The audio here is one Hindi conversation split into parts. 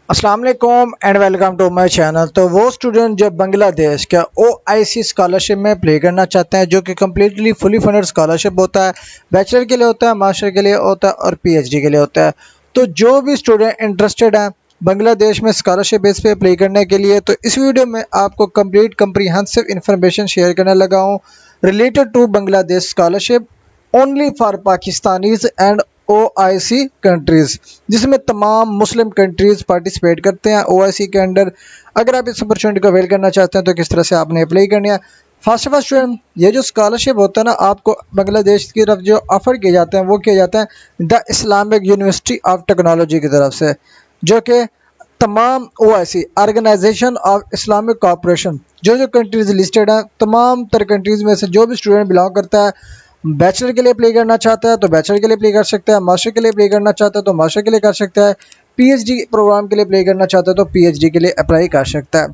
अस्सलाम वालेकुम and welcome to my channel. तो वो स्टूडेंट जो बांग्लादेश का ओआईसी स्कॉलरशिप में अप्लाई करना चाहते हैं, जो कि कम्प्लीटली फुली फंडेड स्कॉलरशिप होता है, बैचलर के लिए होता है, मास्टर के लिए होता है और पीएचडी के लिए होता है। तो जो भी स्टूडेंट इंटरेस्टेड है बांग्लादेश में स्कॉलरशिप बेस पे अप्लाई करने के लिए, तो इस वीडियो में आपको कंप्लीट कम्प्रीहेंसिव इन्फॉर्मेशन शेयर करने लगा हूँ related to Bangladesh scholarship only for Pakistanis and OIC countries, जिसमें तमाम मुस्लिम कंट्रीज पार्टिसिपेट करते हैं ओआईसी के अंडर। अगर आप इस अपॉर्चुनिटी को अवेल करना चाहते हैं तो किस तरह से आपने अप्लाई करनी है। फर्स्ट ऑफ ऑल स्टूडेंट, ये जो स्कॉलरशिप होता है ना, आपको बांग्लादेश की तरफ जो ऑफर किए जाते हैं वो किए जाते हैं the Islamic University of Technology की तरफ से, जो कि तमाम OIC Organisation of Islamic Cooperation, जो जो कंट्रीज लिस्टेड हैं, तमाम तरह कंट्रीज में से जो भी स्टूडेंट बिलोंग करता है, बैचलर के लिए अप्लाई करना चाहता है तो बैचलर के लिए अप्लाई कर सकता है, मास्टर के लिए अप्लाई करना चाहता है तो मास्टर के लिए कर सकता है, पीएचडी प्रोग्राम के लिए अप्लाई करना चाहता है तो पीएचडी के लिए अप्लाई कर सकता है।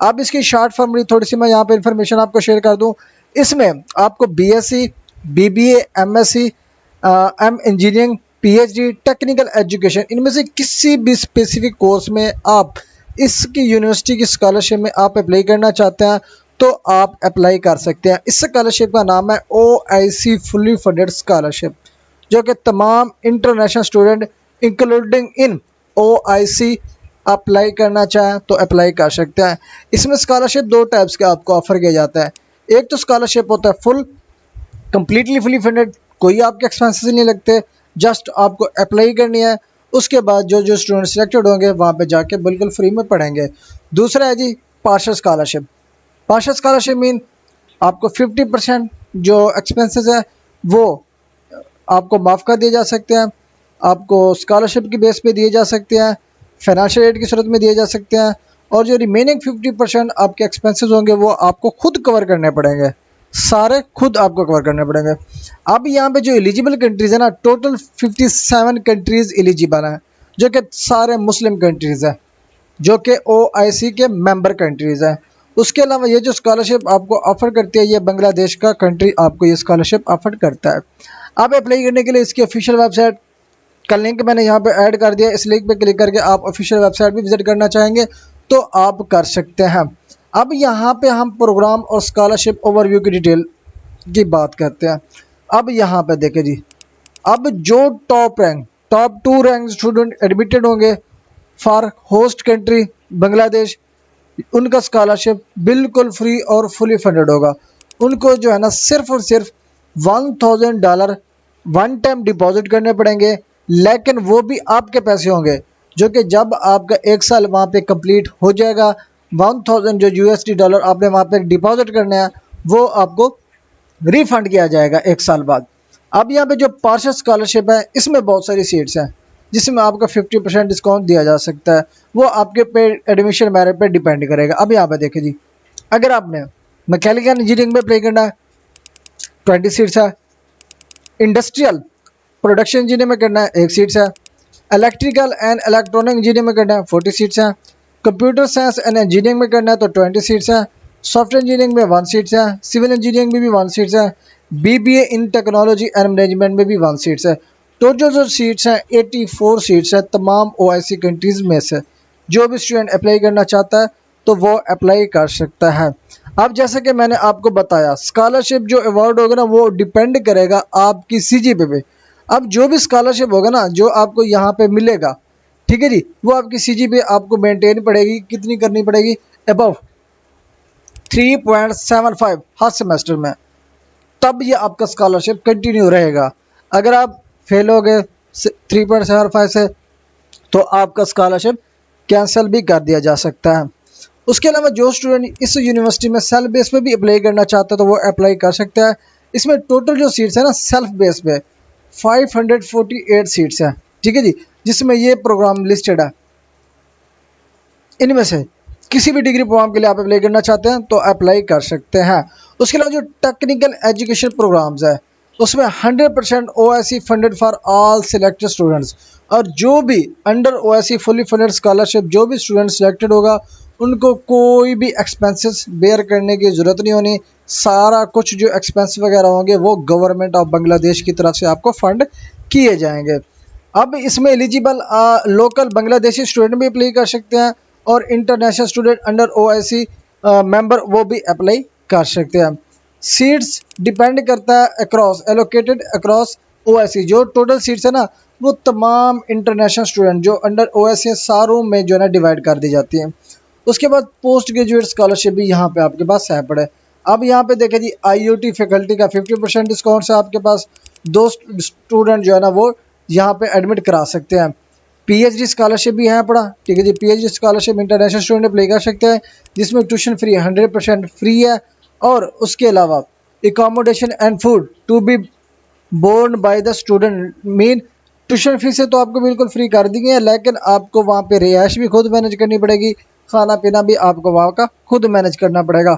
अब इसकी शॉर्ट फॉर्म थोड़ी सी मैं यहाँ पे इन्फॉर्मेशन आपको शेयर कर दूँ। इसमें आपको BSc, BBA, MSc, M engineering, PhD, technical education, इनमें से किसी भी स्पेसिफिक कोर्स में आप इसकी यूनिवर्सिटी की स्कॉलरशिप में आप अप्लाई करना चाहते हैं तो आप अप्लाई कर सकते हैं। इस स्कॉलरशिप का नाम है ओआईसी फुली फंडेड स्कॉलरशिप, जो कि तमाम international student including in OIC apply करना चाहें तो अप्लाई कर सकते हैं। इसमें स्कॉलरशिप दो टाइप्स के आपको ऑफर किया जाता है। एक तो स्कॉलरशिप होता है फुल, कम्प्लीटली फुली फंडेड, कोई आपके एक्सपेंसेस नहीं लगते, जस्ट आपको अप्लाई करनी है। उसके बाद जो जो स्टूडेंट सिलेक्टेड होंगे वहाँ पे जाके बिल्कुल फ्री में पढ़ेंगे। दूसरा है जी partial scholarship. Partial scholarship mean आपको 50% जो एक्सपेंसेस है वो आपको माफ़ कर दिए जा सकते हैं, आपको स्कॉलरशिप की बेस पे दिए जा सकते हैं, फाइनेंशियल एड की सूरत में दिए जा सकते हैं, और जो रिमेनिंग 50% आपके एक्सपेंसेस होंगे वो आपको खुद कवर करने पड़ेंगे, सारे खुद आपको कवर करने पड़ेंगे। अब यहाँ पे जो एलिजिबल कंट्रीज़ है ना, टोटल 57 कंट्रीज़ एलिजिबल हैं, जो कि सारे मुस्लिम कंट्रीज़ हैं, जो कि ओआईसी के मेंबर कंट्रीज़ हैं। उसके अलावा ये जो स्कॉलरशिप आपको ऑफ़र करती है, ये बांग्लादेश का कंट्री आपको ये स्कॉलरशिप ऑफ़र करता है। आप अप्लाई करने के लिए इसकी ऑफिशियल वेबसाइट का लिंक मैंने यहाँ पे ऐड कर दिया, इस लिंक पे क्लिक करके आप ऑफिशियल वेबसाइट भी विजिट करना चाहेंगे तो आप कर सकते हैं। अब यहाँ पे हम प्रोग्राम और स्कॉलरशिप ओवरव्यू की डिटेल की बात करते हैं। अब यहाँ पे देखें जी, अब जो टॉप 2 रैंक स्टूडेंट एडमिटेड होंगे फॉर होस्ट कंट्री बांग्लादेश, उनका स्कॉलरशिप बिल्कुल फ्री और फुली फंडेड होगा। उनको जो है ना सिर्फ और सिर्फ $1000 वन टाइम डिपॉजिट करने पड़ेंगे, लेकिन वो भी आपके पैसे होंगे, जो कि जब आपका 1 साल वहाँ पे कंप्लीट हो जाएगा, 1000 जो यूएसडी डॉलर आपने वहाँ पे डिपॉजिट करने हैं वो आपको रिफंड किया जाएगा 1 साल बाद। अब यहाँ पे जो पार्शल स्कॉलरशिप है, इसमें बहुत सारी सीट्स हैं जिसमें आपका 50% डिस्काउंट दिया जा सकता है, वो आपके पे एडमिशन मेरिट पे डिपेंड करेगा। अब यहाँ पे देखिए जी, अगर आपने मैकेनिकल इंजीनियरिंग में अप्लाई करना है 20 सीट्स है, इंडस्ट्रियल प्रोडक्शन इंजीनियर में करना है 1 सीट्स है, इलेक्ट्रिकल एंड इलेक्ट्रॉनिक इंजीनियर में करना है 40 सीट्स हैं, कंप्यूटर साइंस एंड इंजीनियरिंग में करना है तो 20 सीट्स हैं, सॉफ्टवेयर इंजीनियरिंग में 1 सीट्स है, सिविल इंजीनियरिंग में भी 1 सीट्स है, BBA in technology and management में भी 1 सीट्स है। टोटल जो सीट्स हैं 84 सीट्स है तमाम ओआईसी कंट्रीज़ में से। जो भी स्टूडेंट अप्लाई करना चाहता है तो वो अप्लाई कर सकता है। अब जैसे कि मैंने आपको बताया, स्कॉलरशिप जो अवार्ड होगा ना वो डिपेंड करेगा आपकी सीजीपीए पे। अब जो भी स्कॉलरशिप होगा ना जो आपको यहाँ पे मिलेगा, ठीक है जी, वो आपकी सीजीपीए आपको मेंटेन पड़ेगी, कितनी करनी पड़ेगी, अबव 3.75 हर सेमेस्टर में, तब ये आपका स्कॉलरशिप कंटिन्यू रहेगा। अगर आप फेल हो गए 3.75 से तो आपका स्कॉलरशिप कैंसिल भी कर दिया जा सकता है। उसके अलावा जो स्टूडेंट इस यूनिवर्सिटी में सेल्फ बेस पे भी अप्लाई करना चाहता है तो वो अप्लाई कर सकता है। इसमें टोटल जो सीट्स है ना सेल्फ बेस पे 548 सीट्स हैं, ठीक है जी, जिसमें ये प्रोग्राम लिस्टेड है। इनमें से किसी भी डिग्री प्रोग्राम के लिए आप अप्लाई करना चाहते हैं तो अप्लाई कर सकते हैं। उसके अलावा जो टेक्निकल एजुकेशन प्रोग्राम्स है उसमें 100% OIC funded for all selected students, और जो भी under OIC fully funded scholarship जो भी स्टूडेंट सिलेक्टेड होगा उनको कोई भी एक्सपेंसेस बेयर करने की ज़रूरत नहीं होनी। सारा कुछ जो एक्सपेंस वगैरह होंगे वो गवर्नमेंट ऑफ बांग्लादेश की तरफ से आपको फ़ंड किए जाएंगे। अब इसमें एलिजिबल लोकल बांग्लादेशी स्टूडेंट भी अप्लाई कर सकते हैं और international student under OIC member वो भी अप्लाई कर सकते हैं। सीट्स डिपेंड करता है अक्रॉस एलोकेटेड अक्रॉस ओआईसी, जो टोटल सीट्स है ना वो तमाम इंटरनेशनल स्टूडेंट जो अंडर ओआईसी सारों में जो है ना डिवाइड कर दी जाती है। उसके बाद पोस्ट ग्रेजुएट स्कॉलरशिप भी यहाँ पे आपके पास है पड़े। अब यहाँ पे देखें जी आईयूटी फैकल्टी का 50% डिस्काउंट से आपके पास दो स्टूडेंट जो है ना वो यहाँ पे एडमिट करा सकते हैं। पीएचडी स्कॉलरशिप भी है पड़ा, ठीक है जी। PhD scholarship international student apply कर सकते हैं जिसमें ट्यूशन फ्री 100% फ्री है और उसके अलावा accommodation and food to be borne by the student mean tuition fees से तो आपको बिल्कुल फ्री कर दी गई है, लेकिन आपको वहाँ पे रिहाइश भी खुद मैनेज करनी पड़ेगी, खाना पीना भी आपको वहाँ का खुद मैनेज करना पड़ेगा।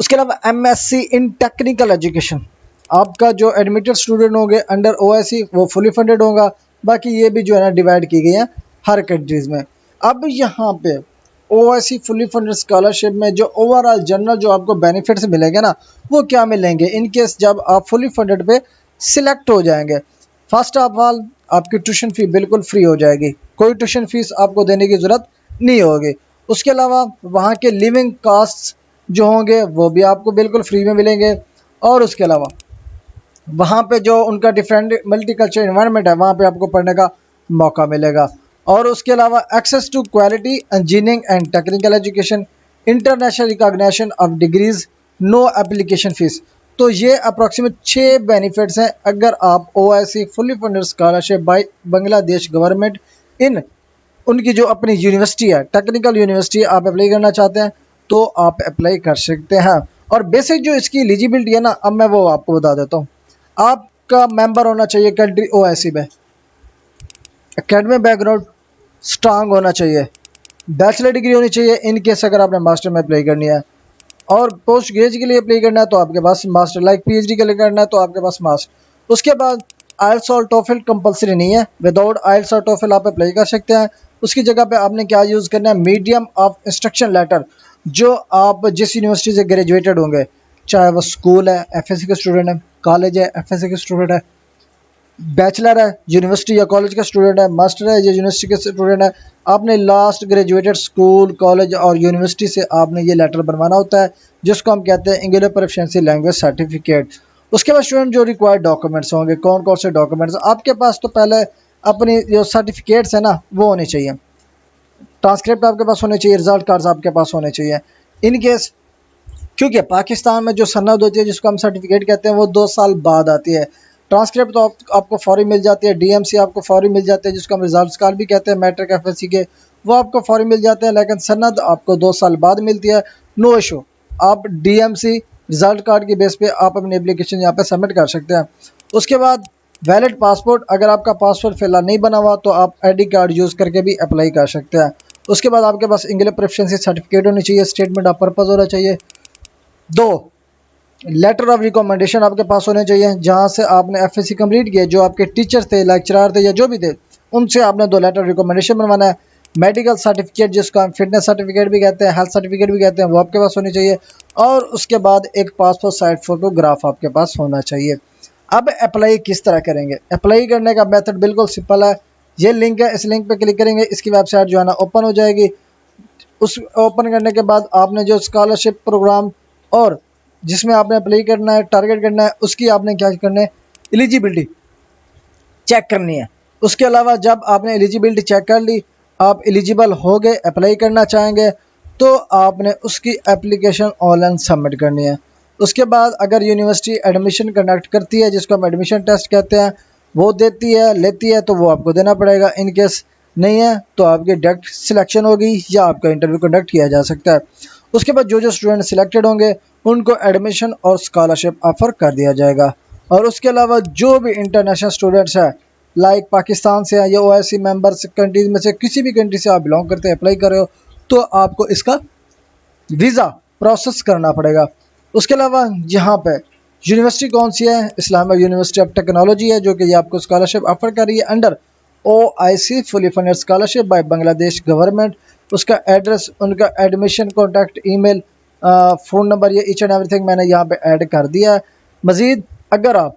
उसके अलावा एमएससी इन टेक्निकल एजुकेशन आपका जो एडमिटेड स्टूडेंट होंगे अंडर ओआईसी वो फुली फंडेड होगा। बाकी ये भी जो है ना डिवाइड की गई है हर कंट्रीज में। अब यहाँ पे ओआईसी फुली फंडेड स्कॉलरशिप में जो ओवरऑल जनरल जो आपको बेनिफिट्स मिलेंगे ना वो क्या मिलेंगे इन केस जब आप फुली फंडेड पे सिलेक्ट हो जाएंगे। फर्स्ट ऑफ ऑल आपकी ट्यूशन फी बिल्कुल फ्री हो जाएगी, कोई ट्यूशन फीस आपको देने की ज़रूरत नहीं होगी। उसके अलावा वहाँ के लिविंग कास्ट जो होंगे वो भी आपको बिल्कुल फ्री में मिलेंगे और उसके अलावा वहाँ पे जो उनका डिफरेंट मल्टीकल्चरल इन्वायरमेंट है वहाँ पे आपको पढ़ने का मौका मिलेगा। और उसके अलावा access to quality engineering and technical education, international recognition of degrees, no application fees. तो ये अप्रॉक्सीमेट 6 बेनिफिट्स हैं अगर आप OIC fully funded scholarship by Bangladesh government in उनकी जो अपनी यूनिवर्सिटी है टेक्निकल यूनिवर्सिटी आप अप्लाई करना चाहते हैं तो आप अप्लाई कर सकते हैं। और बेसिक जो इसकी एलिजिबिलिटी है ना अब मैं वो आपको बता देता हूँ। आपका मेंबर होना चाहिए कंट्री ओआईसी में, एकेडमिक बैकग्राउंड स्ट्रांग होना चाहिए, बैचलर डिग्री होनी चाहिए इन केस अगर आपने मास्टर में अप्लाई करनी है, और पोस्ट ग्रेज के लिए अप्लाई करना है तो आपके पास मास्टर, लाइक पीएचडी के लिए करना है तो आपके पास मास्टर। उसके बाद आइल्स और टोफिल कंपलसरी नहीं है, विदाउट आइल्स और टोफिल आप अप्लाई कर सकते हैं। उसकी जगह पे आपने क्या यूज़ करना है, मीडियम ऑफ इंस्ट्रक्शन लेटर, जो आप जिस यूनिवर्सिटी से ग्रेजुएटेड होंगे, चाहे वो स्कूल है एफएससी के स्टूडेंट है, कॉलेज है एफएससी के स्टूडेंट है, बैचलर है यूनिवर्सिटी या कॉलेज का स्टूडेंट है, मास्टर है या यूनिवर्सिटी के स्टूडेंट है, आपने लास्ट ग्रेजुएटेड स्कूल कॉलेज और यूनिवर्सिटी से आपने ये लेटर बनवाना होता है जिसको हम कहते हैं इंग्लिश प्रोफिशिएंसी लैंग्वेज सर्टिफिकेट। उसके बाद स्टूडेंट जो रिक्वायर्ड डॉक्यूमेंट्स होंगे, कौन कौन से डॉक्यूमेंट्स आपके पास, तो पहले अपनी जो सर्टिफिकेट्स है ना वो होने चाहिए, ट्रांसक्रिप्ट आपके पास होने चाहिए, रिजल्ट कार्ड्स आपके पास होने चाहिए। इन केस क्योंकि पाकिस्तान में जो सनद होती है जिसको हम सर्टिफिकेट कहते हैं वो 2 साल बाद आती है। ट्रांसक्रिप्ट तो आपको फौरी मिल जाती है, डीएमसी आपको फौरी मिल जाते हैं जिसको हम रिजल्ट कार्ड भी कहते हैं मैट्रिक एफएससी के, वो आपको फौरी मिल जाते हैं, लेकिन सनद आपको 2 साल बाद मिलती है। नो इशू, आप डीएमसी रिजल्ट कार्ड के बेस पे आप अपनी एप्लीकेशन यहाँ पे सबमिट कर सकते हैं। उसके बाद वैलिड पासपोर्ट, अगर आपका पासपोर्ट फिलहाल नहीं बना हुआ तो आप आईडी कार्ड यूज़ करके भी अप्लाई कर सकते हैं। उसके बाद आपके पास इंग्लिश प्रोफिशिएंसी सर्टिफिकेट होनी चाहिए, स्टेटमेंट ऑफ पर्पज़ होना चाहिए, 2 लेटर ऑफ रिकमेंडेशन आपके पास होने चाहिए जहाँ से आपने एफएससी कंप्लीट किया, जो आपके टीचर्स थे, लेक्चरर थे या जो भी थे उनसे आपने 2 लेटर रिकमेंडेशन बनवाना है। मेडिकल सर्टिफिकेट जिसको हम फिटनेस सर्टिफिकेट भी कहते हैं, हेल्थ सर्टिफिकेट भी कहते हैं, वो आपके पास होनी चाहिए। और उसके बाद एक पासपोर्ट साइज फोटोग्राफ आपके पास होना चाहिए। अब अप्लाई किस तरह करेंगे, अप्लाई करने का मेथड बिल्कुल सिंपल है, ये लिंक है, इस लिंक पे क्लिक करेंगे, इसकी वेबसाइट जो है ना ओपन हो जाएगी। उस ओपन करने के बाद आपने जो स्कॉलरशिप प्रोग्राम और जिसमें आपने अप्लाई करना है, टारगेट करना है, उसकी आपने क्या करना है, एलिजिबिलिटी चेक करनी है। उसके अलावा जब आपने एलिजिबिलिटी चेक कर ली, आप एलिजिबल हो गए, अप्लाई करना चाहेंगे तो आपने उसकी एप्लीकेशन ऑनलाइन सबमिट करनी है। उसके बाद अगर यूनिवर्सिटी एडमिशन कंडक्ट करती है जिसको हम एडमिशन टेस्ट कहते हैं, वो देती है लेती है तो वो आपको देना पड़ेगा। इन केस नहीं है तो आपकी डायरेक्ट सिलेक्शन होगी या आपका इंटरव्यू कंडक्ट किया जा सकता है। उसके बाद जो जो स्टूडेंट सिलेक्टेड होंगे उनको एडमिशन और स्कॉलरशिप ऑफर कर दिया जाएगा। और उसके अलावा जो भी इंटरनेशनल स्टूडेंट्स हैं, लाइक पाकिस्तान से या ओआईसी मेंबर्स कंट्रीज में से किसी भी कंट्री से आप बिलोंग करते हैं, अप्लाई कर रहे हो तो आपको इसका वीज़ा प्रोसेस करना पड़ेगा। उसके अलावा यहाँ पे यूनिवर्सिटी कौन सी है, इस्लामिक यूनिवर्सिटी ऑफ टेक्नोलॉजी है, जो कि ये आपको स्कॉलरशिप ऑफर कर रही है under OIC fully funded scholarship by Bangladesh government. उसका एड्रेस, उनका admission contact, email, phone number, ये ईच एंड एवरीथिंग मैंने यहाँ पे ऐड कर दिया है। मज़ीद अगर आप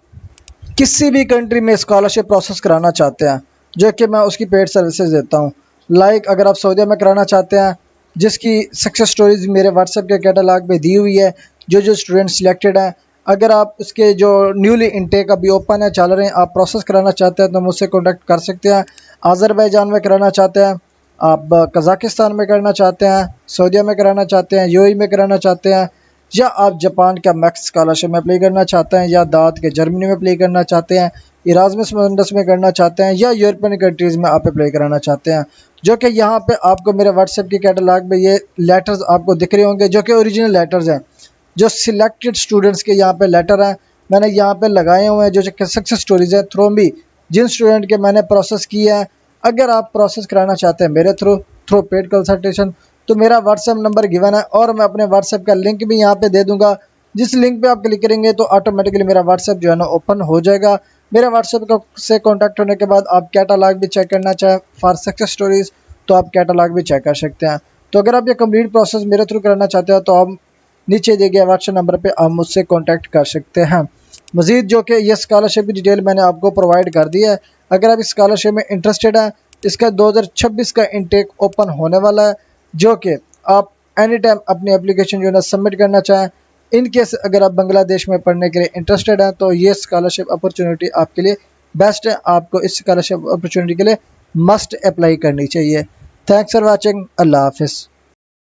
किसी भी कंट्री में स्कॉलरशिप प्रोसेस कराना चाहते हैं, जो कि मैं उसकी पेड सर्विसेज देता हूँ। लाइक अगर आप सऊदीया में कराना चाहते हैं, जिसकी सक्सेस स्टोरीज मेरे व्हाट्सएप के कैटलॉग में दी हुई है, जो स्टूडेंट सिलेक्टेड हैं। अगर आप उसके जो न्यूली इनटेक अभी ओपन है चल रहे हैं, आप प्रोसेस कराना चाहते हैं तो मुझसे कॉन्टैक्ट कर सकते हैं। आज़रबाईजान में कराना चाहते हैं आप, कज़ाकिस्तान में करना चाहते हैं, सऊदीया में कराना चाहते हैं, यूएई में कराना चाहते हैं, या आप जापान का मैक्स स्कॉलरशिप में अप्लाई करना चाहते हैं, या दाद के जर्मनी में अप्लाई करना चाहते हैं, इराज़मस मुंडस में करना चाहते हैं, या यूरोपियन कंट्रीज़ में आप अप्लाई कराना चाहते हैं। जो कि यहाँ पे आपको मेरे व्हाट्सएप के कैटलॉग में ये लेटर्स आपको दिख रहे होंगे, जो कि ओरिजिनल लेटर्स हैं, जो सिलेक्टेड स्टूडेंट्स के यहाँ पे लेटर हैं, मैंने यहाँ पे लगाए हुए हैं, जो सक्सेस स्टोरीज है थ्रू मी, जिन स्टूडेंट के मैंने प्रोसेस किया है। अगर आप प्रोसेस कराना चाहते हैं मेरे थ्रू थ्रू पेड कंसल्टेशन, तो मेरा व्हाट्सएप नंबर गिवन है और मैं अपने व्हाट्सएप का लिंक भी यहाँ पे दे दूंगा। जिस लिंक पे आप क्लिक करेंगे तो ऑटोमेटिकली मेरा व्हाट्सएप जो है ना ओपन हो जाएगा। मेरे व्हाट्सएप से कांटेक्ट होने के बाद आप कैटलॉग भी चेक करना चाहें फॉर सक्सेस स्टोरीज, तो आप कैटलॉग भी चेक कर सकते हैं। तो अगर आप ये कंप्लीट प्रोसेस मेरे थ्रू कराना चाहते हो तो आप नीचे दिए गए व्हाट्सएप नंबर पे आप मुझसे कांटेक्ट कर सकते हैं। मज़ीद जो कि ये स्कॉलरशिप की डिटेल मैंने आपको प्रोवाइड कर दी है। अगर आप इस स्कॉलरशिप में इंटरेस्टेड हैं, इसका 2026 का इंटेक ओपन होने वाला है, जो कि आप एनी टाइम अपनी एप्लीकेशन जो है ना सबमिट करना चाहें। इन केस अगर आप बांग्लादेश में पढ़ने के लिए इंटरेस्टेड हैं तो ये स्कॉलरशिप अपॉर्चुनिटी आपके लिए बेस्ट है। आपको इस स्कॉलरशिप अपॉर्चुनिटी के लिए मस्ट अप्लाई करनी चाहिए। Thanks for watching. अल्लाह हाफिज़।